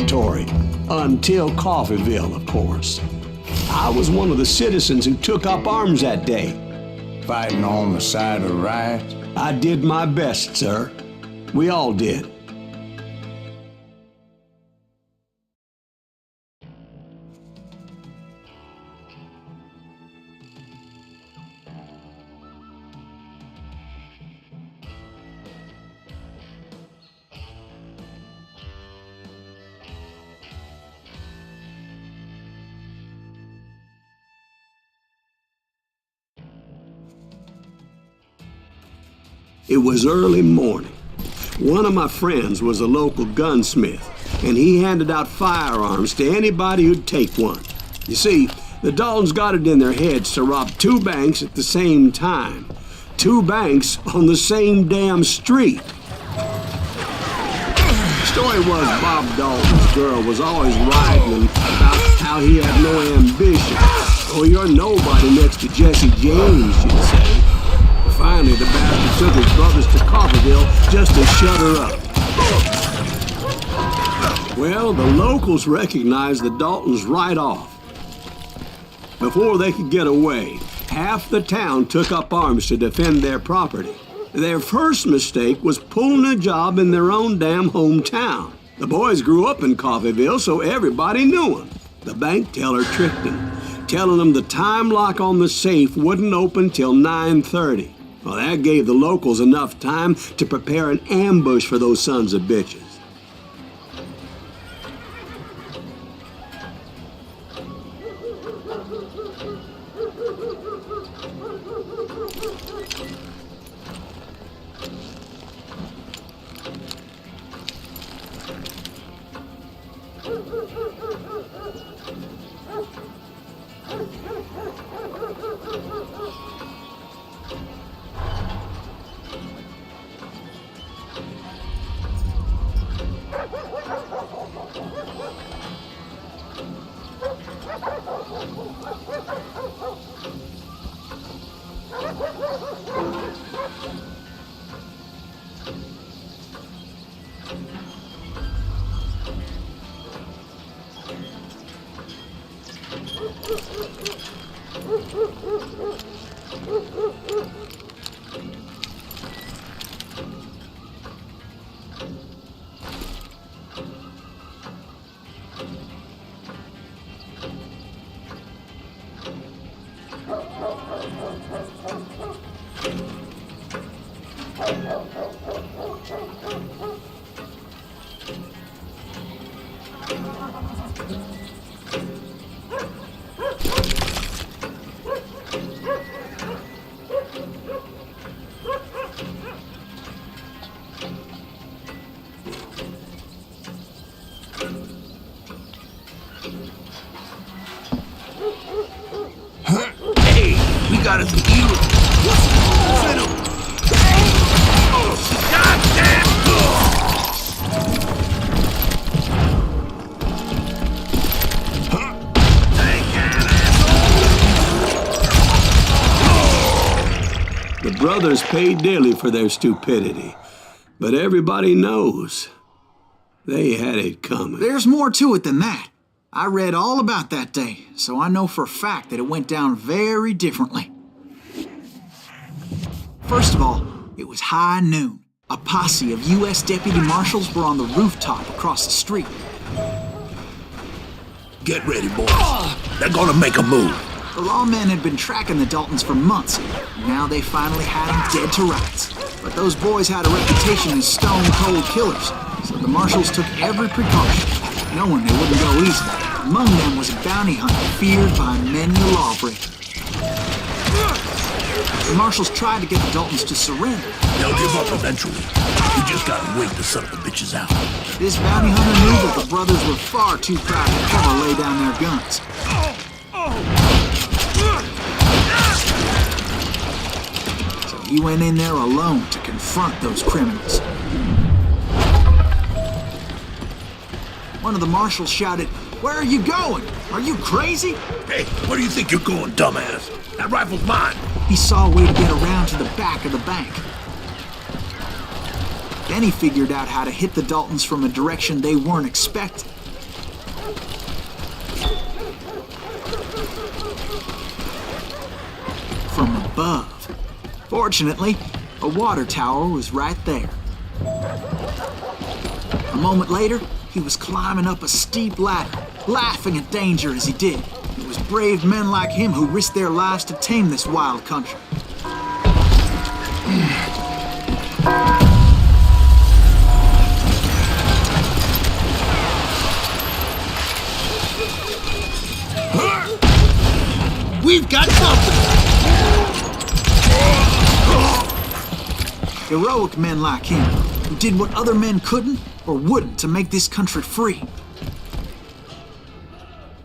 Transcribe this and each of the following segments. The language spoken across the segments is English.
territory. Until Coffeeville, of course. I was one of the citizens who took up arms that day. Fighting on the side of riots? I did my best, sir. We all did. It was early morning. One of my friends was a local gunsmith, and he handed out firearms to anybody who'd take one. You see, the Daltons got it in their heads to rob 2 banks at the same time. 2 banks on the same damn street. The story was Bob Dalton's girl was always writing about how he had no ambition. Oh, you're nobody next to Jesse James, she'd say. Finally, the bastard took his brothers to Coffeeville just to shut her up. Well, the locals recognized the Daltons right off. Before they could get away, half the town took up arms to defend their property. Their first mistake was pulling a job in their own damn hometown. The boys grew up in Coffeeville, so everybody knew them. The bank teller tricked them, telling them the time lock on the safe wouldn't open till 9:30. Well, that gave the locals enough time to prepare an ambush for those sons of bitches. Got us a hero. Goddamn! The brothers paid dearly for their stupidity, but everybody knows they had it coming. There's more to it than that. I read all about that day, so I know for a fact that it went down very differently. First of all, it was high noon. A posse of U.S. deputy marshals were on the rooftop across the street. Get ready, boys. They're gonna make a move. The lawmen had been tracking the Daltons for months. Now they finally had them dead to rights. But those boys had a reputation as stone-cold killers, so the marshals took every precaution, knowing they wouldn't go easy. Among them was a bounty hunter feared by many a lawbreaker. The marshals tried to get the Daltons to surrender. They'll give up eventually. You just gotta wait the son of the bitches out. This bounty hunter knew that the brothers were far too proud to ever lay down their guns. So he went in there alone to confront those criminals. One of the marshals shouted, "Where are you going? Are you crazy?" Hey, where do you think you're going, dumbass? That rifle's mine. He saw a way to get around to the back of the bank. Then he figured out how to hit the Daltons from a direction they weren't expecting. From above. Fortunately, a water tower was right there. A moment later, he was climbing up a steep ladder, laughing at danger as he did. It was brave men like him who risked their lives to tame this wild country. We've got something! Heroic men like him, who did what other men couldn't or wouldn't to make this country free.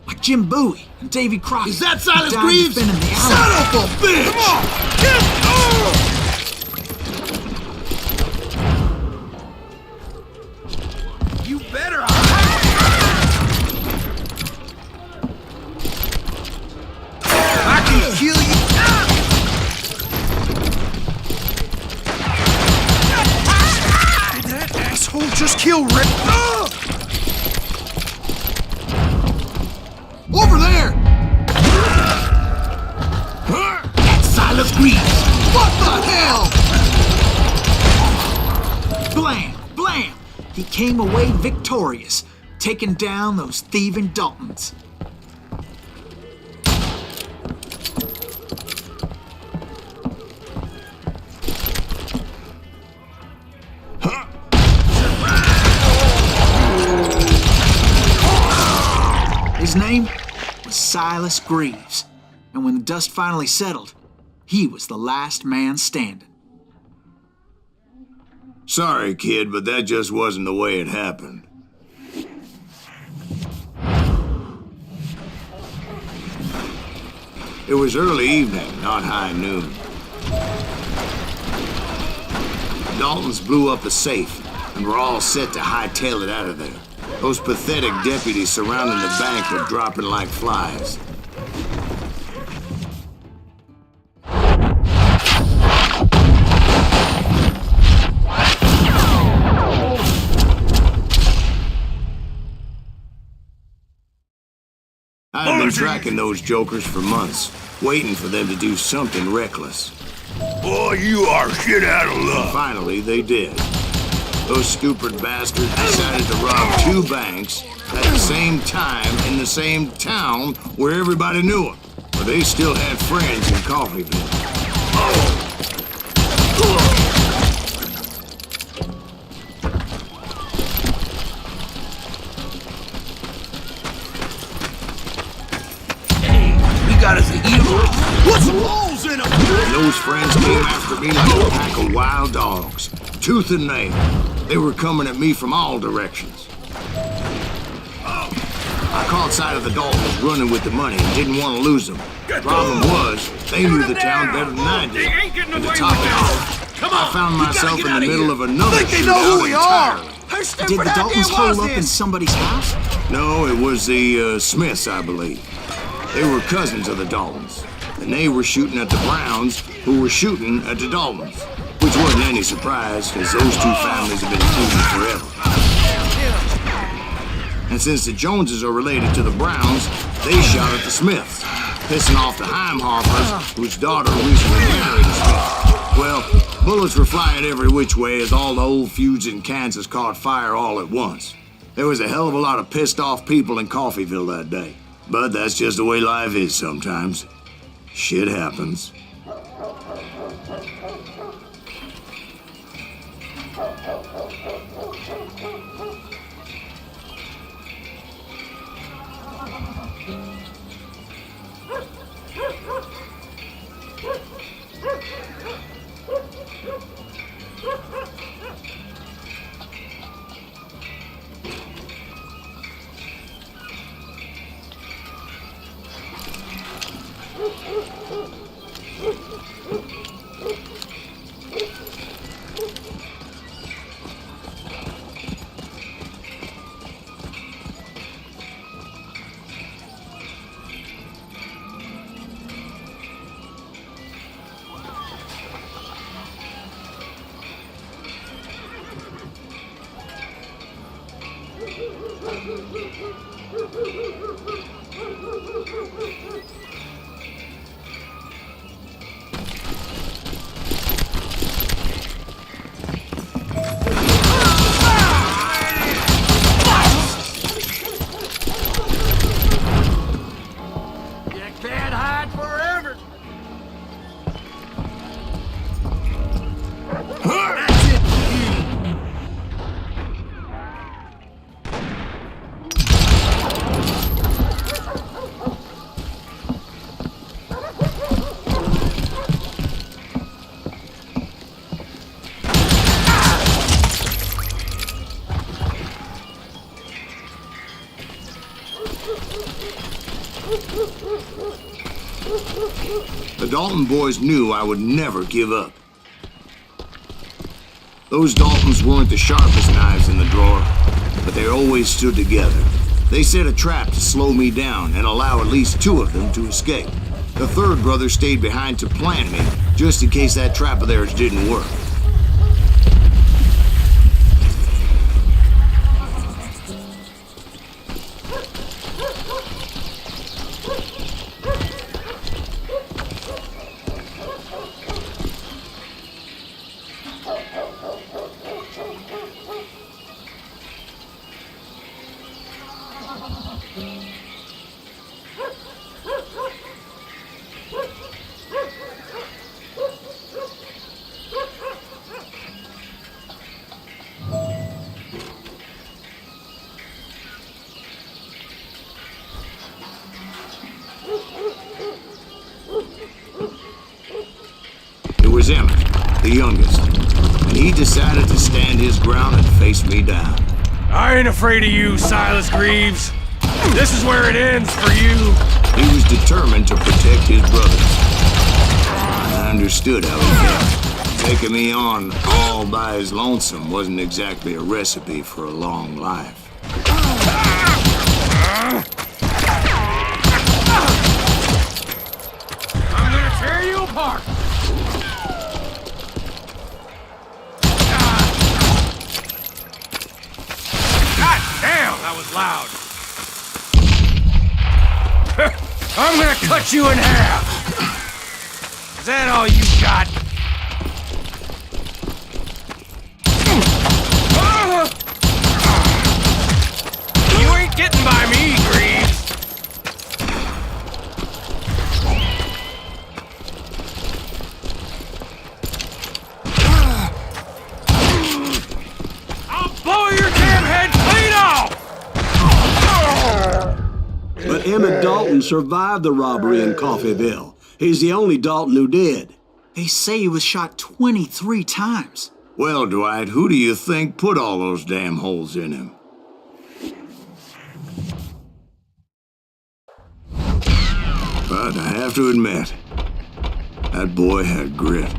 Like Jim Bowie and Davy Crockett. Is that Silas who died Greaves? defending the Son Alamo. of a bitch! Come on! You better! I can kill you! Did that asshole just kill Rick? Over there! That's Silas Greaves! What the hell? Blam! Blam! He came away victorious, taking down those thieving Daltons. His name was Silas Greaves, and when the dust finally settled, he was the last man standing. Sorry, kid, but that just wasn't the way it happened. It was early evening, not high noon. Daltons blew up a safe, and were all set to hightail it out of there. Those pathetic deputies surrounding the bank were dropping like flies. I'd been tracking those jokers for months, waiting for them to do something reckless. Boy, you are shit out of luck. Finally, they did. Those stupid bastards decided to rob two banks at the same time in the same town where everybody knew them. But they still had friends in Coffeeville. We got us a hero. Put some holes in him. And those friends came after me like a pack of wild dogs, tooth and nail. They were coming at me from all directions. I caught sight of the Daltons running with the money and didn't want to lose them. Problem was, they knew the town better than I did. And to top it off, I found myself in the middle of another shootout entirely. Did the Daltons hole up in somebody's house? No, it was the Smiths, I believe. They were cousins of the Daltons, and they were shooting at the Browns, who were shooting at the Daltons. Which wasn't any surprise, because those two families have been feuding forever. And since the Joneses are related to the Browns, they shot at the Smiths, pissing off the Heimhoffers, whose daughter recently married a Smith. Well, bullets were flying every which way as all the old feuds in Kansas caught fire all at once. There was a hell of a lot of pissed off people in Coffeeville that day. But that's just the way life is sometimes. Shit happens. Can't hide forever. The Dalton boys knew I would never give up. Those Daltons weren't the sharpest knives in the drawer, but they always stood together. They set a trap to slow me down and allow at least 2 of them to escape. The third brother stayed behind to plant me, just in case that trap of theirs didn't work. It was Emmett, the youngest, and he decided to stand his ground and face me down. I ain't afraid of you, Silas Greaves. This is where it ends for you. He was determined to protect his brothers. I understood how he felt. Taking me on all by his lonesome wasn't exactly a recipe for a long life. I'm gonna tear you apart. God damn, that was loud. I'm gonna cut you in half. Is that all you got? You ain't getting by me, Greaves. I'll blow your damn head clean off! But Emmett Dalton survived the robbery in Coffeyville. He's the only Dalton who did. They say he was shot 23 times. Well, Dwight, who do you think put all those damn holes in him? But I have to admit, that boy had grit.